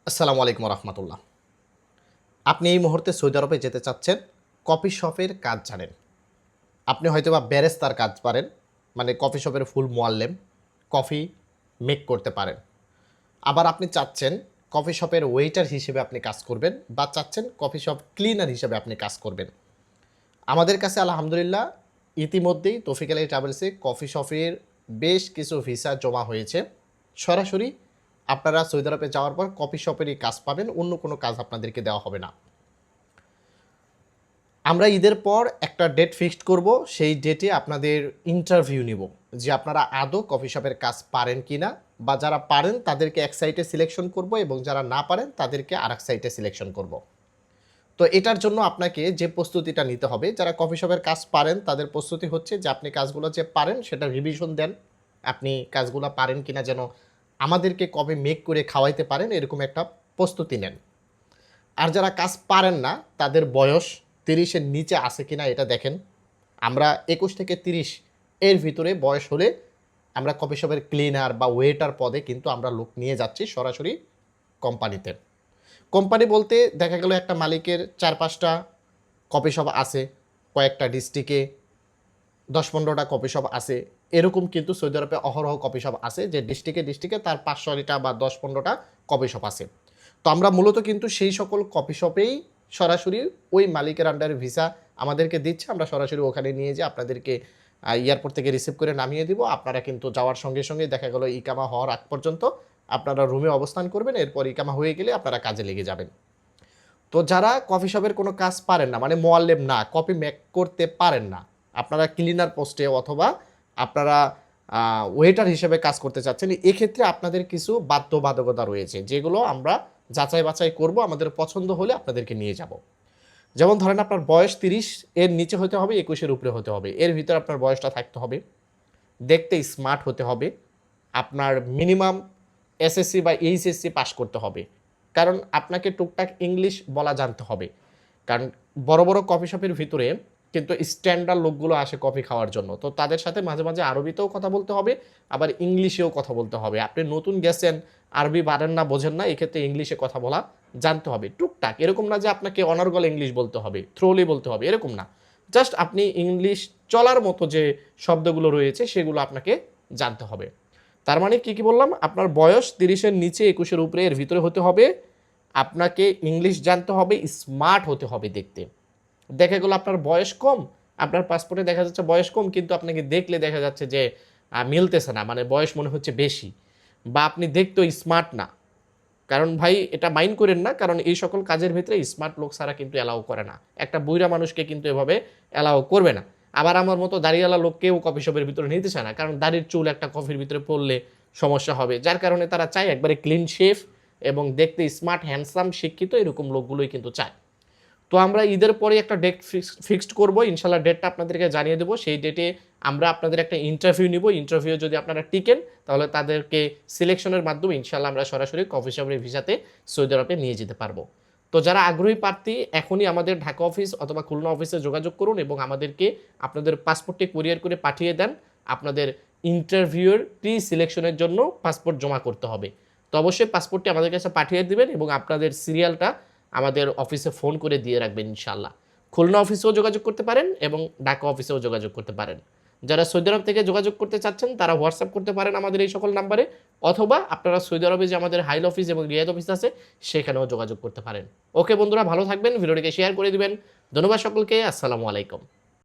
আসসালামু আলাইকুম রহমতুল্লাহ। আপনি এই মুহূর্তে সৌদি আরবে যেতে চাচ্ছেন, কফি শপের কাজ জানেন। আপনি হয়তোবা ব্যারেস্তার কাজ পারেন, মানে কফি শপের ফুল মোয়াল্লেম, কফি মেক করতে পারেন। আবার আপনি চাচ্ছেন কফি শপের ওয়েটার হিসেবে আপনি কাজ করবেন, বা চাচ্ছেন কফি শপ ক্লিনার হিসেবে আপনি কাজ করবেন। আমাদের কাছে আলহামদুলিল্লাহ ইতিমধ্যেই তৌফিক আলী ট্রাভেলসে কফি শপের বেশ কিছু ভিসা জমা হয়েছে। সরাসরি আপনারা সৌদি আরবে যাওয়ার পর কফি শপেরই কাজ পাবেন, অন্য কোনো কাজ আপনাদেরকে দেওয়া হবে না। আমরা ঈদের পর একটা ডেট ফিক্সড করব, সেই ডেটে আপনাদের ইন্টারভিউ নিব যে আপনারা আদৌ কফি শপের কাজ পারেন কি না, বা যারা পারেন তাদেরকে এক সাইটে সিলেকশন করব এবং যারা না পারেন তাদেরকে আরেক সাইটে সিলেকশন করব। তো এটার জন্য আপনাকে যে প্রস্তুতিটা নিতে হবে, যারা কফি শপের কাজ পারেন তাদের প্রস্তুতি হচ্ছে যে আপনি কাজগুলো যে পারেন সেটা রিভিশন দেন। আপনি কাজগুলো পারেন কিনা যেন আমাদেরকে কবে মেক করে খাওয়াইতে পারেন, এরকম একটা প্রস্তুতি নেন। আর যারা কাজ পারেন না তাদের বয়স 30-এর নিচে আছে কিনা এটা দেখেন। আমরা 21 থেকে 30 এর ভিতরে বয়স হলে আমরা কফি শপের ক্লিনার বা ওয়েটার পদে কিন্তু আমরা লোক নিয়ে যাচ্ছি সরাসরি কোম্পানিতে। কোম্পানি বলতে দেখা গেল একটা মালিকের 4-5টা কফি শপ আছে, কয়েকটা ডিস্ট্রিক্টে 10-15টা কফি শপ আছে। এরকম কিন্তু সৌদি আরবে অহরহ কফি শপ আছে, যে ডিস্ট্রিক্টে তার 5-6টা বা 10-15টা কফি শপ আছে। তো আমরা মূলত কিন্তু সেই সকল কফি শপেই সরাসরি ওই মালিকের আন্ডারে ভিসা আমাদেরকে দিচ্ছে, আমরা সরাসরি ওখানে নিয়ে যেয়ে আপনাদেরকে এয়ারপোর্ট থেকে রিসিভ করে নামিয়ে দিব। আপনারা কিন্তু যাওয়ার সঙ্গে সঙ্গে দেখা গেল ইকামা হওয়ার আগ পর্যন্ত আপনারা রুমে অবস্থান করবেন, এরপর ইকামা হয়ে গেলে আপনারা কাজে লেগে যাবেন। তো যারা কফি শপের কোনো কাজ পারেন না, মানে মোয়াল্লেম না, কফি মেক করতে পারেন না, আপনারা ক্লিনার পোস্টে অথবা আপনারা ওয়েটার হিসেবে কাজ করতে চাচ্ছেন, এক্ষেত্রে আপনাদের কিছু বাধ্যবাধকতা রয়েছে যেগুলো আমরা যাচাই বাছাই করব, আমাদের পছন্দ হলে আপনাদেরকে নিয়ে যাব। যেমন ধরেন আপনার বয়স 30 এর নিচে হতে হবে, 21-এর উপরে হতে হবে, এর ভিতরে আপনার বয়সটা থাকতে হবে, দেখতে স্মার্ট হতে হবে, আপনার মিনিমাম এসএসসি বা এইচএসসি পাস করতে হবে। কারণ আপনাকে টুকটাক ইংলিশ বলা জানতে হবে, কারণ বড় বড় কফি শপের ভিতরে কিন্তু স্ট্যান্ডার্ড লোকগুলো আসে কফি খাওয়ার জন্য, তো তাদের সাথে মাঝে মাঝে আরবিতেও কথা বলতে হবে, আবার ইংলিশেও কথা বলতে হবে। আপনি নতুন গেছেন, আরবি পারেন না, বোঝেন না, এক্ষেত্রে ইংলিশে কথা বলা জানতে হবে টুকটাক। এরকম না যে আপনাকে অনর্গল ইংলিশ বলতে হবে, থ্রোলি বলতে হবে, এরকম না। জাস্ট আপনি ইংলিশ চলার মতো যে শব্দগুলো রয়েছে সেগুলো আপনাকে জানতে হবে। তার মানে কি বললাম, আপনার বয়স 30-এর নিচে, 21-এর উপরে, এর ভিতরে হতে হবে, আপনাকে ইংলিশ জানতে হবে, স্মার্ট হতে হবে দেখতে। দেখা গেলো আপনার বয়স কম, আপনার পাসপোর্টে দেখা যাচ্ছে বয়স কম, কিন্তু আপনাকে দেখলে দেখা যাচ্ছে যে মিলতেছে না, মানে বয়স মনে হচ্ছে বেশি, বা আপনি দেখতেও স্মার্ট না। কারণ ভাই এটা মাইন্ড করেন না, কারণ এই সকল কাজের ভিতরে স্মার্ট লোক ছাড়া কিন্তু অ্যালাউ করে না। একটা বুইড়া মানুষকে কিন্তু এভাবে অ্যালাউ করবে না। আবার আমার মতো দাড়িওয়ালা লোককেও কফি শপের ভিতরে নিতে চায় না, কারণ দাড়ির চুল একটা কফির ভিতরে পড়লে সমস্যা হবে, যার কারণে তারা চায় একবারে ক্লিন শেফ এবং দেখতে স্মার্ট, হ্যান্ডসাম, শিক্ষিত, এরকম লোকগুলোই কিন্তু চায়। তো আমরা ঈদের পরে একটা ডেট ফিক্সড করবো, ইনশাল্লাহ ডেটটা আপনাদেরকে জানিয়ে দেবো। সেই ডেটে আমরা আপনাদের একটা ইন্টারভিউ নিব। ইন্টারভিউ যদি আপনারা টিকেন তাহলে তাদেরকে সিলেকশনের মাধ্যমে ইনশাল্লাহ আমরা সরাসরি কফি শপের ভিসাতে সৌদি আরবে নিয়ে যেতে পারবো। তো যারা আগ্রহী প্রার্থী এখনই আমাদের ঢাকা অফিস অথবা খুলনা অফিসে যোগাযোগ করুন এবং আমাদেরকে আপনাদের পাসপোর্টটি কুরিয়ার করে পাঠিয়ে দেন। আপনাদের ইন্টারভিউর প্রি সিলেকশনের জন্য পাসপোর্ট জমা করতে হবে। তো অবশ্যই পাসপোর্টটি আমাদের কাছে পাঠিয়ে দিবেন এবং আপনাদের সিরিয়ালটা আমাদের অফিসে ফোন করে দিয়ে রাখবেন ইনশাল্লাহ। খুলনা অফিসেও যোগাযোগ করতে পারেন এবং ঢাকা অফিসেও যোগাযোগ করতে পারেন। যারা সৌদি আরব থেকে যোগাযোগ করতে চাচ্ছেন তারা হোয়াটসঅ্যাপ করতে পারেন আমাদের এই সকল নাম্বারে, অথবা আপনারা সৌদি আরবে যে আমাদের হাইল অফিস এবং রিয়াদ অফিস আছে সেখানেও যোগাযোগ করতে পারেন। ওকে বন্ধুরা, ভালো থাকবেন, ভিডিওটিকে শেয়ার করে দিবেন। ধন্যবাদ সকলকে, আসসালামু আলাইকুম।